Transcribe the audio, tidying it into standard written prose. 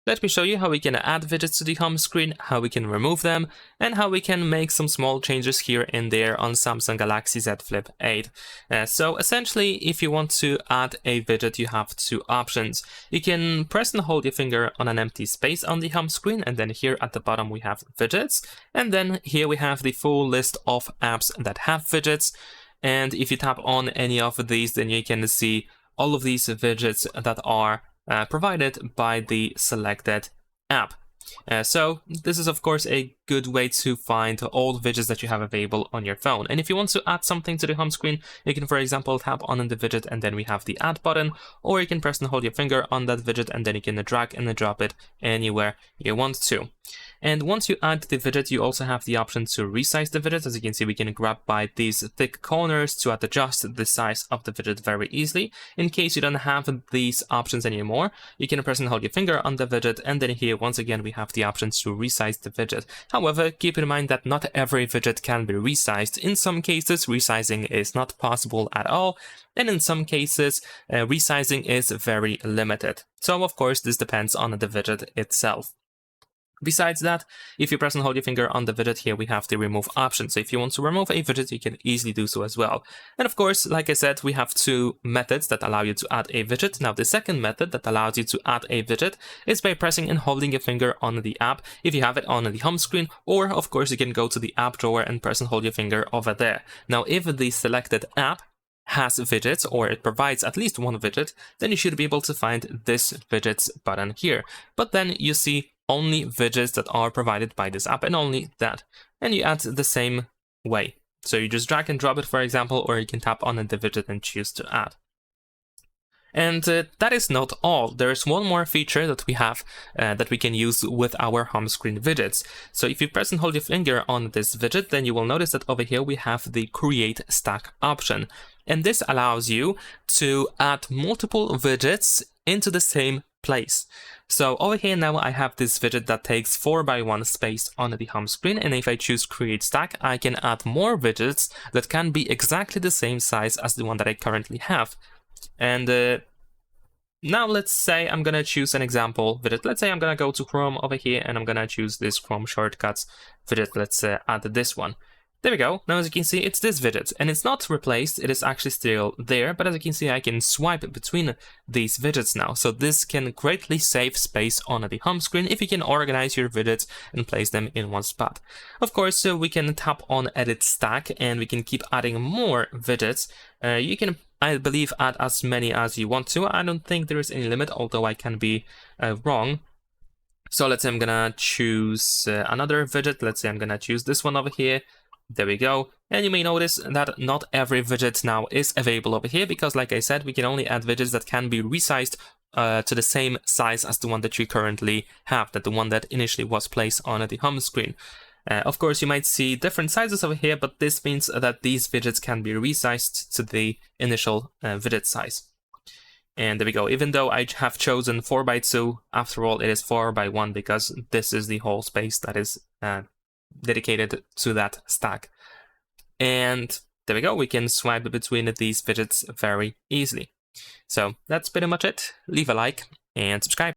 Let me show you how we can add widgets to the home screen, how we can remove them, and how we can make some small changes here and there on Samsung Galaxy Z Flip 8. So essentially, if you want to add a widget, you have two options. You can press and hold your finger on an empty space on the home screen, and then here at the bottom we have widgets, and then here we have the full list of apps that have widgets. And if you tap on any of these, then you can see all of these widgets that are provided by the selected app. So this is of course a good way to find all the widgets that you have available on your phone. And if you want to add something to the home screen, you can, for example, tap on the widget and then we have the add button, or you can press and hold your finger on that widget and then you can drag and drop it anywhere you want to. And once you add the widget, you also have the option to resize the widget. As you can see, we can grab by these thick corners to adjust the size of the widget very easily. In case you don't have these options anymore, you can press and hold your finger on the widget, and then here once again we have the option to resize the widget. However, keep in mind that not every widget can be resized. In some cases, resizing is not possible at all, and in some cases, resizing is very limited. So of course, this depends on the widget itself. Besides that, if you press and hold your finger on the widget, here we have the remove option. So if you want to remove a widget, you can easily do so as well. And of course, like I said, we have two methods that allow you to add a widget. Now, the second method that allows you to add a widget is by pressing and holding your finger on the app if you have it on the home screen, or of course, you can go to the app drawer and press and hold your finger over there. Now, if the selected app has widgets, or it provides at least one widget, then you should be able to find this widgets button here. But then you see only widgets that are provided by this app and only that. And you add the same way. So you just drag and drop it, for example, or you can tap on the widget and choose to add. And that is not all. There is one more feature that we have that we can use with our home screen widgets. So if you press and hold your finger on this widget, then you will notice that over here we have the create stack option. And this allows you to add multiple widgets into the same place. So over here now I have this widget that takes 4x1 space on the home screen, and if I choose create stack, I can add more widgets that can be exactly the same size as the one that I currently have. And now let's say I'm gonna choose an example widget. Let's say I'm gonna go to Chrome over here and I'm gonna choose this Chrome shortcuts widget. Let's add this one. There we go. Now as you can see, it's this widget, and it's not replaced, it is actually still there, but as you can see, I can swipe between these widgets now. So this can greatly save space on the home screen if you can organize your widgets and place them in one spot. Of course, we can tap on edit stack and we can keep adding more widgets. You can, I believe, add as many as you want to. I don't think there is any limit, although I can be wrong. So let's say I'm gonna choose another widget. Let's say I'm gonna choose this one over here. There we go. And you may notice that not every widget now is available over here because, like I said, we can only add widgets that can be resized to the same size as the one that you currently have, the one that initially was placed on the home screen. Of course, you might see different sizes over here, but this means that these widgets can be resized to the initial widget size. And there we go. Even though I have chosen 4x2, after all, it is 4x1 because this is the whole space that is dedicated to that stack. And there we go, we can swipe between these widgets very easily. So that's pretty much it. Leave a like and subscribe.